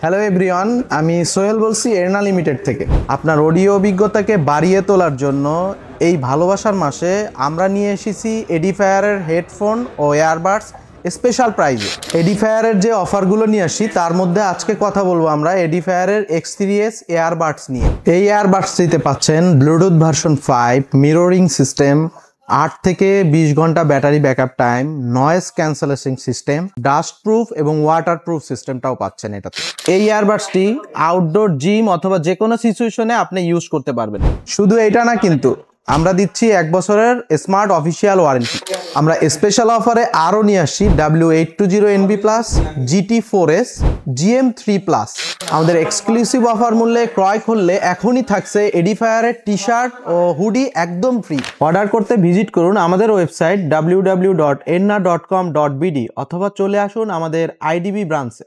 Hello everyone, আমি সোহেল বলছি এরনা limited থেকে। আপনার অডিও অভিজ্ঞতাকে বাড়িয়ে তোলার জন্য এই ভালোবাসার মাসে আমরা নিয়ে এসেছি এডিফায়ারের হেডফোন ও এয়ারবাডস স্পেশাল প্রাইজে। এডিফায়ারের যে অফারগুলো নিয়ে আসি তার মধ্যে আজকে কথা বলবো আমরা এডিফায়ারের X3s এয়ারবাডস নিয়ে। এই এয়ারবাডসটিতে পাচ্ছেন ব্লুটুথ ভার্সন 5, মিররিং সিস্টেম, 8 থেকে 20 ঘন্টা battery backup time, noise cancellation system, dust proof এবং ওয়াটার প্রুফ সিস্টেমটাও পাচ্ছেন এটাতে। এই ইয়ারবাডসটি আউটডোর, জিম অথবা যে কোনো সিচুয়েশনে আপনি ইউজ করতে পারবেন। শুধু এটা না, কিন্তু আমরা দিচ্ছি 1 বছরের স্মার্ট অফিসিয়াল ওয়ারেন্টি। আমরা স্পেশাল অফারে আরও নিয়ে আসছি W820NB+, GT4S, GM3+। আমাদের এক্সক্লুসিভ অফার মূল্যে ক্রয় করলে এখনই থাকছে এডিফায়ারের টি শার্ট ও হুডি একদম ফ্রি। অর্ডার করতে ভিজিট করুন আমাদের ওয়েবসাইট www.enna.com.bd অথবা চলে আসুন আমাদের IDB ব্রাঞ্চে।